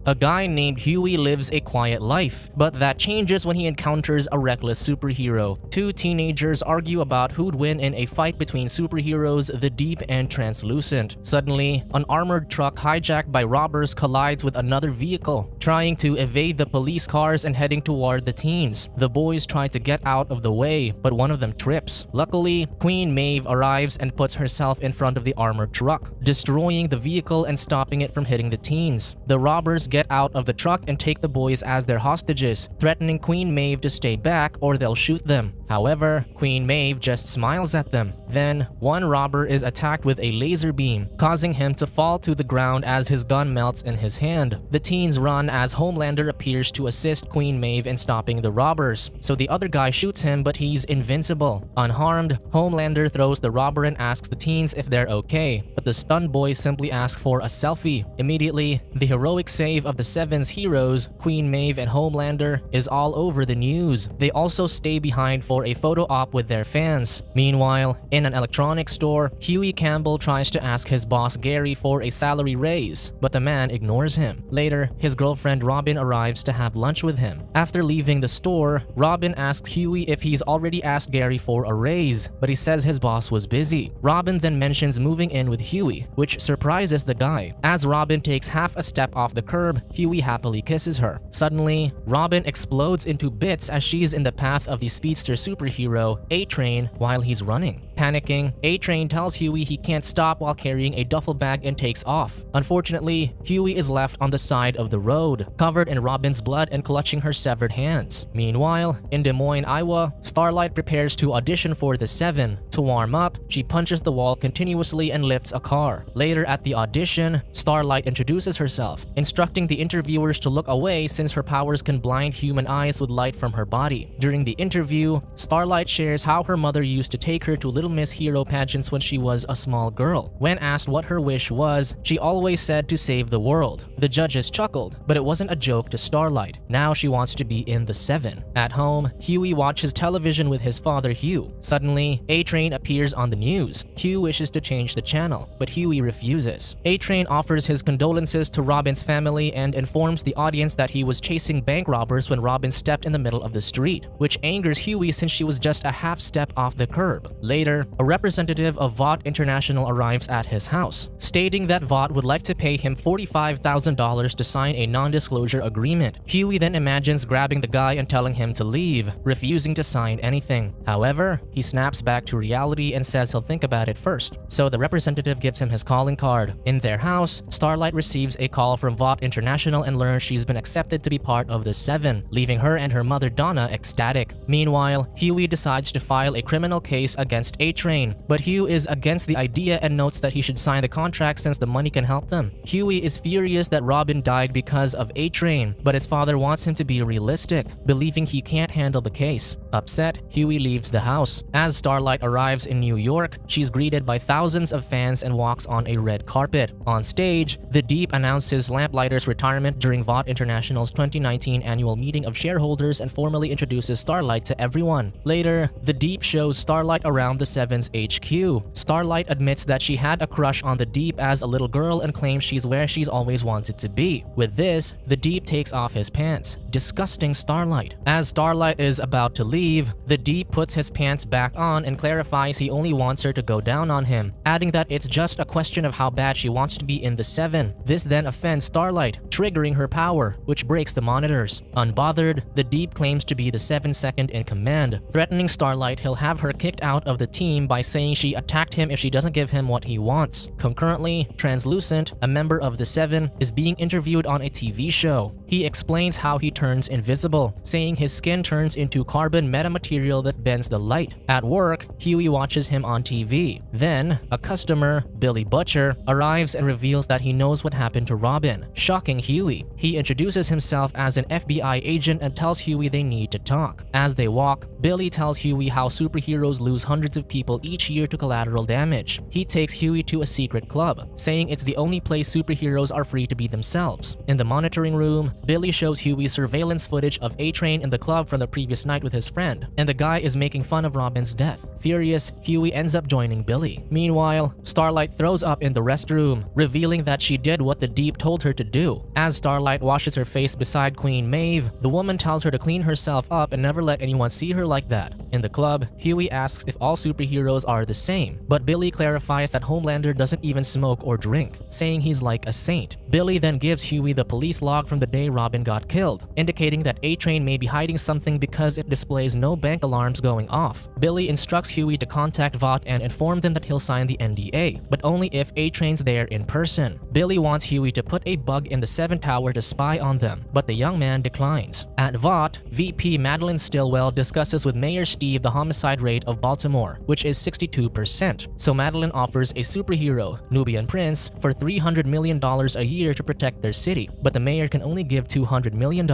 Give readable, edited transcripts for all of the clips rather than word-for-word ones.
A guy named Huey lives a quiet life, but that changes when he encounters a reckless superhero. Two teenagers argue about who'd win in a fight between superheroes The Deep and Translucent. Suddenly, an armored truck hijacked by robbers collides with another vehicle, trying to evade the police cars and heading toward the teens. The boys try to get out of the way, but one of them trips. Luckily, Queen Maeve arrives and puts herself in front of the armored truck, destroying the vehicle and stopping it from hitting the teens. The robbers get out of the truck and take the boys as their hostages, threatening Queen Maeve to stay back or they'll shoot them. However, Queen Maeve just smiles at them. Then, one robber is attacked with a laser beam, causing him to fall to the ground as his gun melts in his hand. The teens run as Homelander appears to assist Queen Maeve in stopping the robbers, so the other guy shoots him but he's invincible. Unharmed, Homelander throws the robber and asks the teens if they're okay, but the stunned boys simply ask for a selfie. Immediately, the heroic save of the Seven's heroes, Queen Maeve and Homelander, is all over the news. They also stay behind for a photo op with their fans. Meanwhile, in an electronics store, Huey Campbell tries to ask his boss Gary for a salary raise, but the man ignores him. Later, his girlfriend Robin arrives to have lunch with him. After leaving the store, Robin asks Huey if he's already asked Gary for a raise, but he says his boss was busy. Robin then mentions moving in with Huey, which surprises the guy. As Robin takes half a step off the curb, Huey happily kisses her. Suddenly, Robin explodes into bits as she's in the path of the speedster superhero A-Train while he's running. Panicking, A-Train tells Huey he can't stop while carrying a duffel bag and takes off. Unfortunately, Huey is left on the side of the road, covered in Robin's blood and clutching her severed hands. Meanwhile, in Des Moines, Iowa, Starlight prepares to audition for the Seven. To warm up, she punches the wall continuously and lifts a car. Later at the audition, Starlight introduces herself, instructing the interviewers to look away since her powers can blind human eyes with light from her body. During the interview, Starlight shares how her mother used to take her to Little Miss Hero pageants when she was a small girl. When asked what her wish was, she always said to save the world. The judges chuckled, but it wasn't a joke to Starlight. Now she wants to be in the Seven. At home, Huey watches television with his father Hugh. Suddenly, A-Train appears on the news. Hugh wishes to change the channel, but Huey refuses. A-Train offers his condolences to Robin's family and informs the audience that he was chasing bank robbers when Robin stepped in the middle of the street, which angers Huey since she was just a half step off the curb. Later, a representative of Vought International arrives at his house, stating that Vought would like to pay him $45,000 to sign a non-disclosure agreement. Huey then imagines grabbing the guy and telling him to leave, refusing to sign anything. However, he snaps back to reality and says he'll think about it first. So the representative gives him his calling card. In their house, Starlight receives a call from Vought International and learns she's been accepted to be part of the Seven, leaving her and her mother Donna ecstatic. Meanwhile, Huey decides to file a criminal case against A-Train, but Hugh is against the idea and notes that he should sign the contract since the money can help them. Huey is furious that Robin died because of A-Train, but his father wants him to be realistic, believing he can't handle the case. Upset, Huey leaves the house. As Starlight arrives in New York, she's greeted by thousands of fans and walks on a red carpet. On stage, The Deep announces Lamplighter's retirement during Vought International's 2019 annual meeting of shareholders and formally introduces Starlight to everyone. Later, The Deep shows Starlight around the Seven's HQ. Starlight admits that she had a crush on The Deep as a little girl and claims she's where she's always wanted to be. With this, The Deep takes off his pants, disgusting Starlight. As Starlight is about to leave, The Deep puts his pants back on and clarifies he only wants her to go down on him, adding that it's just a question of how bad she wants to be in the Seven. This then offends Starlight, triggering her power, which breaks the monitors. Unbothered, The Deep claims to be the Seven's second in command, threatening Starlight he'll have her kicked out of the team by saying she attacked him if she doesn't give him what he wants. Concurrently, Translucent, a member of the Seven, is being interviewed on a TV show. He explains how he turns invisible, saying his skin turns into carbon metamaterial that bends the light. At work, Huey watches him on TV. Then, a customer, Billy Butcher, arrives and reveals that he knows what happened to Robin, shocking Huey. He introduces himself as an FBI agent and tells Huey they need to talk. As they walk, Billy tells Huey how superheroes lose hundreds of people people each year to collateral damage. He takes Huey to a secret club, saying it's the only place superheroes are free to be themselves. In the monitoring room, Billy shows Huey surveillance footage of A-Train in the club from the previous night with his friend, and the guy is making fun of Robin's death. Furious, Huey ends up joining Billy. Meanwhile, Starlight throws up in the restroom, revealing that she did what the Deep told her to do. As Starlight washes her face beside Queen Maeve, the woman tells her to clean herself up and never let anyone see her like that. In the club, Huey asks if all superheroes are the same, but Billy clarifies that Homelander doesn't even smoke or drink, saying he's like a saint. Billy then gives Huey the police log from the day Robin got killed, indicating that A-Train may be hiding something because it displays no bank alarms going off. Billy instructs Huey to contact Vought and inform them that he'll sign the NDA, but only if A-Train's there in person. Billy wants Huey to put a bug in the 7th tower to spy on them, but the young man declines. At Vought, VP Madeline Stillwell discusses with Mayor Steve the homicide rate of Baltimore, which is 62%. So Madeline offers a superhero, Nubian Prince, for $300 million a year to protect their city, but the mayor can only give $200 million.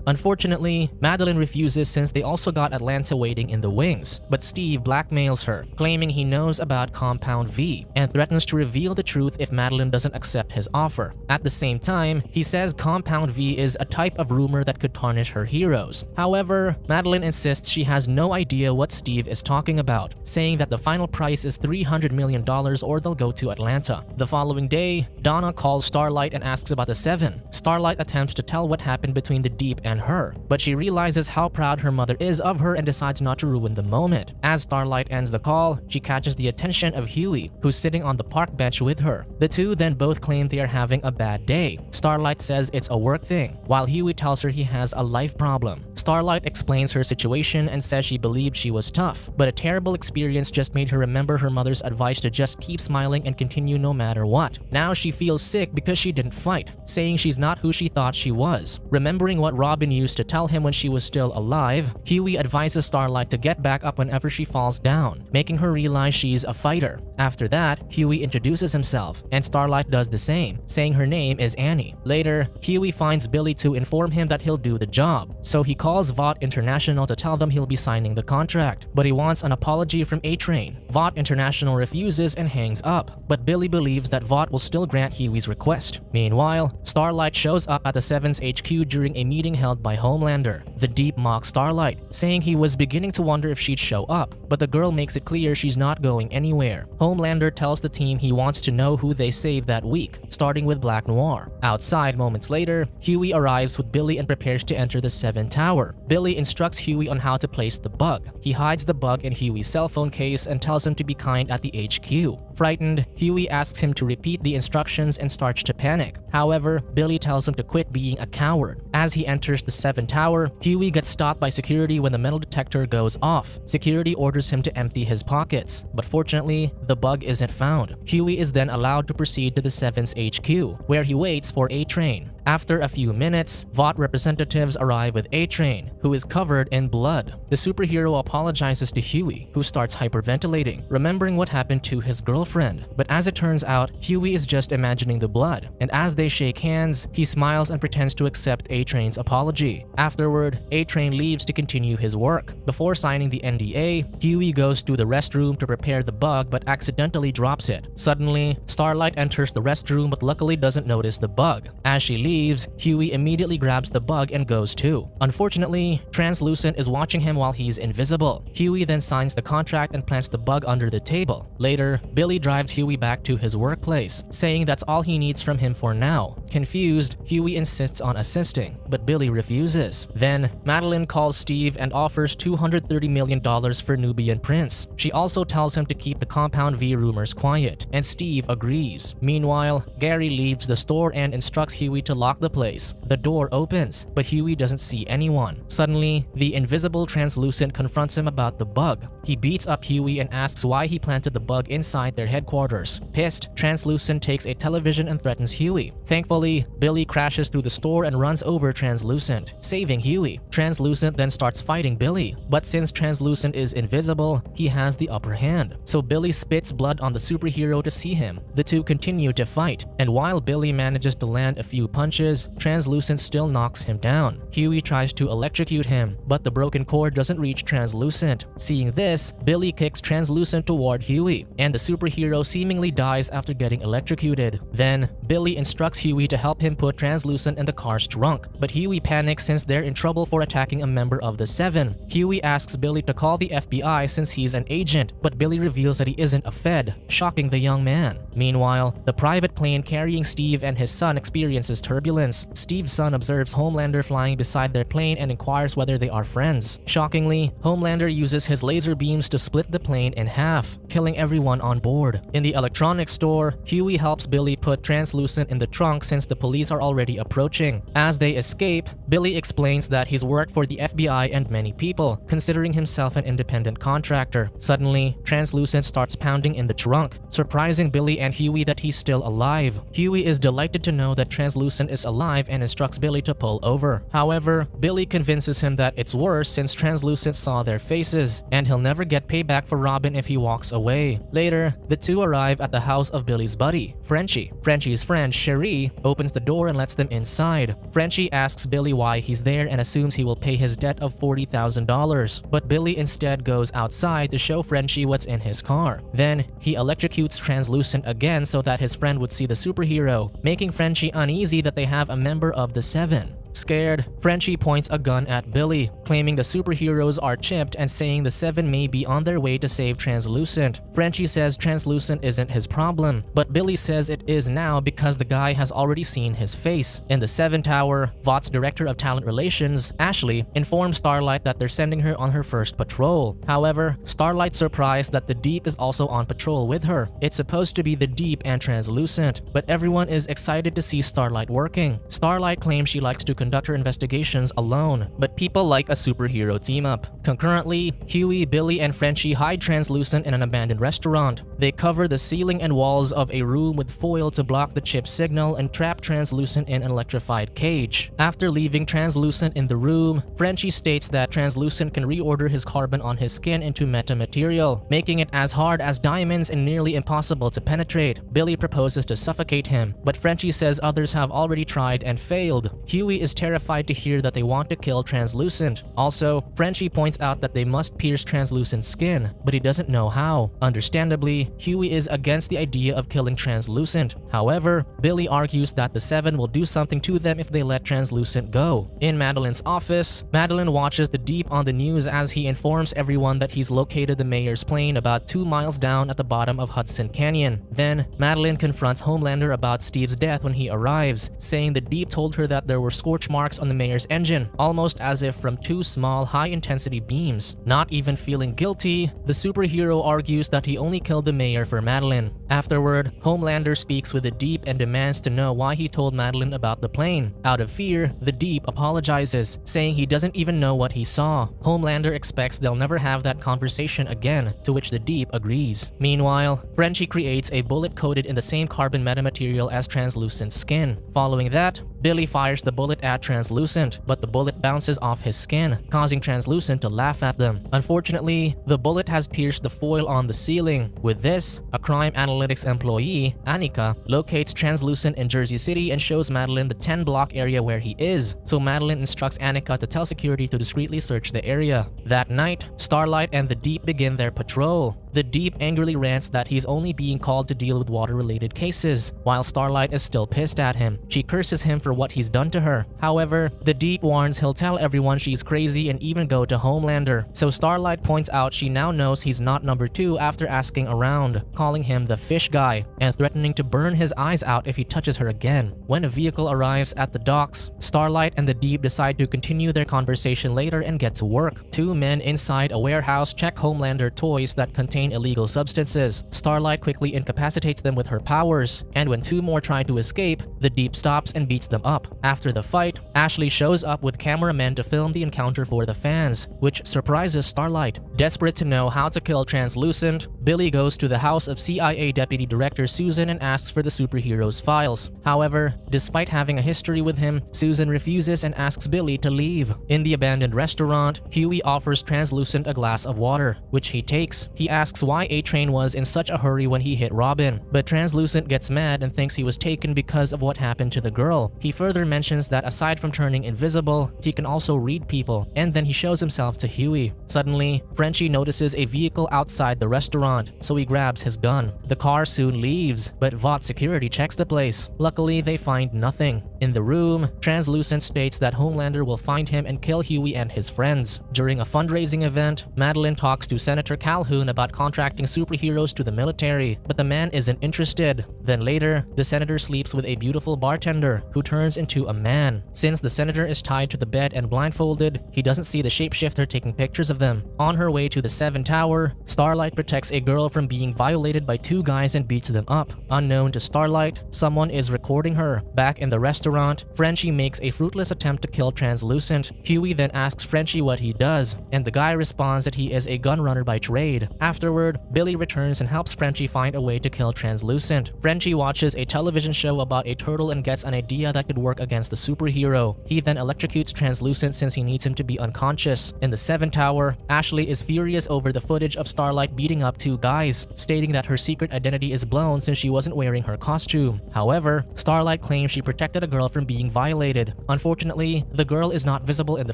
Unfortunately, Madeline refuses since they also got Atlanta waiting in the wings, but Steve blackmails her, claiming he knows about Compound V, and threatens to reveal the truth if Madeline doesn't accept his offer. At the same time, he says Compound V is a type of rumor that could tarnish her heroes. However, Madeline insists she has no idea what Steve is talking about, saying that the final price is $300 million or they'll go to Atlanta. The following day, Donna calls Starlight and asks about the Seven. Starlight attempts to tell what happened between the Deep and her, but she realizes how proud her mother is of her and decides not to ruin the moment. As Starlight ends the call, she catches the attention of Huey, who's sitting on the park bench with her. The two then both claim they are having a bad day. Starlight says it's a work thing, while Huey tells her he has a life problem. Starlight explains her situation and says she believed she was tough, but a terrible experience just made her remember her mother's advice to just keep smiling and continue no matter what. Now she feels sick because she didn't fight, saying she's not who she thought she was. Remembering what Robin used to tell him when she was still alive, Huey advises Starlight to get back up whenever she falls down, making her realize she's a fighter. After that, Huey introduces himself, and Starlight does the same, saying her name is Annie. Later, Huey finds Billy to inform him that he'll do the job, so he calls Vought International to tell them he'll be signing the contract, but he wants an apology from A-Train. Vought International refuses and hangs up, but Billy believes that Vought will still grant Huey's request. Meanwhile, Starlight shows up at the Seven's HQ during a meeting held by Homelander. The Deep mocks Starlight, saying he was beginning to wonder if she'd show up, but the girl makes it clear she's not going anywhere. Homelander tells the team he wants to know who they saved that week, starting with Black Noir. Outside moments later, Huey arrives with Billy and prepares to enter the 7th tower. Billy instructs Huey on how to place the bug. He hides the bug in Huey's cell phone case and tells him to be kind at the HQ. Frightened, Huey asks him to repeat the instructions and starts to panic. However, Billy tells him to quit being a coward. As he enters the 7th tower, Huey gets stopped by security when the metal detector goes off. Security orders him to empty his pockets, but fortunately, the bug isn't found. Huey is then allowed to proceed to the 7's HQ, where he waits for A-Train. After a few minutes, Vought representatives arrive with A-Train, who is covered in blood. The superhero apologizes to Huey, who starts hyperventilating, remembering what happened to his girlfriend. But as it turns out, Huey is just imagining the blood, and as they shake hands, he smiles and pretends to accept A-Train's apology. Afterward, A-Train leaves to continue his work. Before signing the NDA, Huey goes to the restroom to prepare the bug but accidentally drops it. Suddenly, Starlight enters the restroom but luckily doesn't notice the bug. As she leaves, Huey immediately grabs the bug and goes too. Unfortunately, Translucent is watching him while he's invisible. Huey then signs the contract and plants the bug under the table. Later, Billy drives Huey back to his workplace, saying that's all he needs from him for now. Confused, Huey insists on assisting, but Billy refuses. Then, Madeline calls Steve and offers $230 million for Nubian Prince. She also tells him to keep the Compound V rumors quiet, and Steve agrees. Meanwhile, Gary leaves the store and instructs Huey to lock the place. The door opens, but Huey doesn't see anyone. Suddenly, the invisible Translucent confronts him about the bug. He beats up Huey and asks why he planted the bug inside their headquarters. Pissed, Translucent takes a television and threatens Huey. Thankfully, Billy crashes through the store and runs over Translucent, saving Huey. Translucent then starts fighting Billy, but since Translucent is invisible, he has the upper hand. So Billy spits blood on the superhero to see him. The two continue to fight, and while Billy manages to land a few punches, Translucent still knocks him down. Huey tries to electrocute him, but the broken cord doesn't reach Translucent. Seeing this, Billy kicks Translucent toward Huey, and the superhero seemingly dies after getting electrocuted. Then, Billy instructs Huey to help him put Translucent in the car's trunk, but Huey panics since they're in trouble for attacking a member of the Seven. Huey asks Billy to call the FBI since he's an agent, but Billy reveals that he isn't a Fed, shocking the young man. Meanwhile, the private plane carrying Steve and his son experiences turbulence. Steve's son observes Homelander flying beside their plane and inquires whether they are friends. Shockingly, Homelander uses his laser beams to split the plane in half, killing everyone on board. In the electronics store, Huey helps Billy put Translucent in the trunk since the police are already approaching. As they escape, Billy explains that he's worked for the FBI and many people, considering himself an independent contractor. Suddenly, Translucent starts pounding in the trunk, surprising Billy and Huey that he's still alive. Huey is delighted to know that Translucent is alive and instructs Billy to pull over. However, Billy convinces him that it's worse since Translucent saw their faces, and he'll never get payback for Robin if he walks away. Later, the two arrive at the house of Billy's buddy, Frenchie. Frenchie's friend, Cherie, opens the door and lets them inside. Frenchie asks Billy why he's there and assumes he will pay his debt of $40,000, but Billy instead goes outside to show Frenchie what's in his car. Then, he electrocutes Translucent again so that his friend would see the superhero, making Frenchie uneasy that they have a member of the Seven. Scared, Frenchie points a gun at Billy, claiming the superheroes are chipped and saying the Seven may be on their way to save Translucent. Frenchie says Translucent isn't his problem, but Billy says it is now because the guy has already seen his face. In the Seven Tower, Vought's director of talent relations, Ashley, informs Starlight that they're sending her on her first patrol. However, Starlight's surprised that the Deep is also on patrol with her. It's supposed to be the Deep and Translucent, but everyone is excited to see Starlight working. Starlight claims she likes to conduct her investigations alone, but people like a superhero team-up. Concurrently, Huey, Billy, and Frenchie hide Translucent in an abandoned restaurant. They cover the ceiling and walls of a room with foil to block the chip signal and trap Translucent in an electrified cage. After leaving Translucent in the room, Frenchie states that Translucent can reorder his carbon on his skin into metamaterial, making it as hard as diamonds and nearly impossible to penetrate. Billy proposes to suffocate him, but Frenchie says others have already tried and failed. Huey is terrified to hear that they want to kill Translucent. Also, Frenchie points out that they must pierce Translucent's skin, but he doesn't know how. Understandably, Huey is against the idea of killing Translucent. However, Billy argues that the Seven will do something to them if they let Translucent go. In Madeline's office, Madeline watches the Deep on the news as he informs everyone that he's located the mayor's plane about 2 miles down at the bottom of Hudson Canyon. Then, Madeline confronts Homelander about Steve's death when he arrives, saying the Deep told her that there were scorch marks on the mayor's engine, almost as if from 2 small high-intensity beams. Not even feeling guilty, the superhero argues that he only killed the mayor for Madeline. Afterward, Homelander speaks with the Deep and demands to know why he told Madeline about the plane. Out of fear, the Deep apologizes, saying he doesn't even know what he saw. Homelander expects they'll never have that conversation again, to which the Deep agrees. Meanwhile, Frenchie creates a bullet coated in the same carbon metamaterial as Translucent's skin. Following that, Billy fires the bullet at Translucent, but the bullet bounces off his skin, causing Translucent to laugh at them. Unfortunately, the bullet has pierced the foil on the ceiling. With this, a crime analytics employee, Annika, locates Translucent in Jersey City and shows Madeline the 10-block area where he is, so Madeline instructs Annika to tell security to discreetly search the area. That night, Starlight and the Deep begin their patrol. The Deep angrily rants that he's only being called to deal with water-related cases, while Starlight is still pissed at him. She curses him for what he's done to her. However, the Deep warns he'll tell everyone she's crazy and even go to Homelander, so Starlight points out she now knows he's not number 2 after asking around, calling him the fish guy, and threatening to burn his eyes out if he touches her again. When a vehicle arrives at the docks, Starlight and the Deep decide to continue their conversation later and get to work. 2 men inside a warehouse check Homelander toys that contain illegal substances. Starlight quickly incapacitates them with her powers, and when 2 more try to escape, the Deep stops and beats them up. After the fight, Ashley shows up with cameramen to film the encounter for the fans, which surprises Starlight. Desperate to know how to kill Translucent, Billy goes to the house of CIA Deputy Director Susan and asks for the superhero's files. However, despite having a history with him, Susan refuses and asks Billy to leave. In the abandoned restaurant, Huey offers Translucent a glass of water, which he takes. He asks why A-Train was in such a hurry when he hit Robin, but Translucent gets mad and thinks he was taken because of what happened to the girl. He further mentions that aside from turning invisible, he can also read people, and then he shows himself to Huey. Suddenly, Frenchie notices a vehicle outside the restaurant, so he grabs his gun. The car soon leaves, but Vought security checks the place. Luckily, they find nothing. In the room, Translucent states that Homelander will find him and kill Huey and his friends. During a fundraising event, Madeline talks to Senator Calhoun about contracting superheroes to the military, but the man isn't interested. Then later, the senator sleeps with a beautiful bartender who turns into a man. Since the senator is tied to the bed and blindfolded, he doesn't see the shapeshifter taking pictures of them. On her way to the 7 Tower, Starlight protects a girl from being violated by 2 guys and beats them up. Unknown to Starlight, someone is recording her. Back in the restaurant, Frenchie makes a fruitless attempt to kill Translucent. Huey then asks Frenchie what he does, and the guy responds that he is a gun runner by trade. Afterward, Billy returns and helps Frenchie find a way to kill Translucent. Frenchie watches a television show about a turtle and gets an idea that could work against the superhero. He then electrocutes Translucent since he needs him to be unconscious. In the 7 Tower, Ashley is furious over the footage of Starlight beating up 2 guys, stating that her secret identity is blown since she wasn't wearing her costume. However, Starlight claims she protected a girl from being violated. Unfortunately, the girl is not visible in the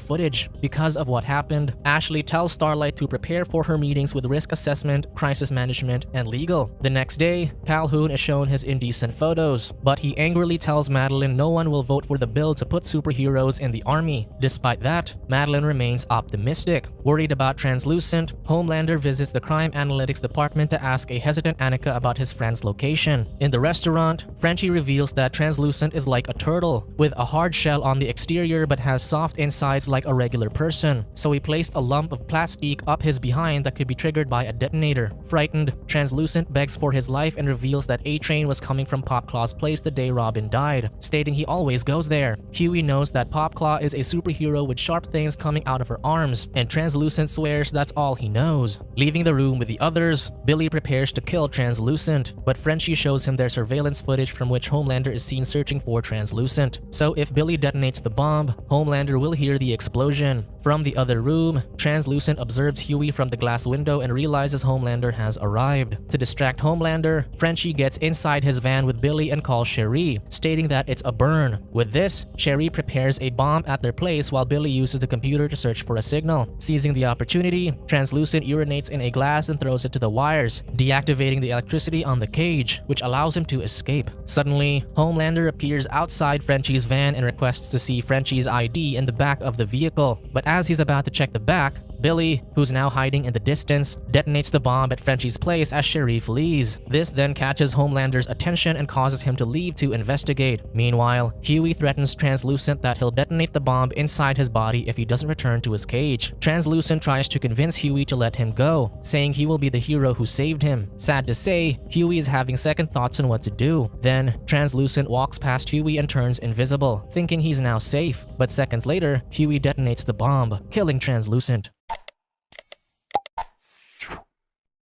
footage. Because of what happened, Ashley tells Starlight to prepare for her meetings with risk assessment, crisis management, and legal. The next day, Calhoun is shown his indecent photos, but he angrily tells Madeline no one will vote for the bill to put superheroes in the army. Despite that, Madeline remains optimistic. Worried about Translucent, Homelander visits the crime analytics department to ask a hesitant Annika about his friend's location. In the restaurant, Frenchie reveals that Translucent is like a turtle, with a hard shell on the exterior but has soft insides like a regular person, so he placed a lump of plastic up his behind that could be triggered by a detonator. Frightened, Translucent begs for his life and reveals that A-Train was coming from Popclaw's place the day Robin died, stating he always goes there. Huey knows that Popclaw is a superhero with sharp things coming out of her arms, and Translucent swears that's all he knows. Leaving the room with the others, Billy prepares to kill Translucent, but Frenchie shows him their surveillance footage from which Homelander is seen searching for Translucent. So if Billy detonates the bomb, Homelander will hear the explosion. From the other room, Translucent observes Huey from the glass window and realizes Homelander has arrived. To distract Homelander, Frenchie gets inside his van with Billy and calls Cherie, stating that it's a burn. With this, Cherie prepares a bomb at their place while Billy uses the computer to search for a signal. Seizing the opportunity, Translucent urinates in a glass and throws it to the wires, deactivating the electricity on the cage, which allows him to escape. Suddenly, Homelander appears outside Frenchie's van and requests to see Frenchie's ID in the back of the vehicle. But as he's about to check the back, Billy, who's now hiding in the distance, detonates the bomb at Frenchie's place as Cherie flees. This then catches Homelander's attention and causes him to leave to investigate. Meanwhile, Huey threatens Translucent that he'll detonate the bomb inside his body if he doesn't return to his cage. Translucent tries to convince Huey to let him go, saying he will be the hero who saved him. Sad to say, Huey is having second thoughts on what to do. Then, Translucent walks past Huey and turns invisible, thinking he's now safe. But seconds later, Huey detonates the bomb, killing Translucent.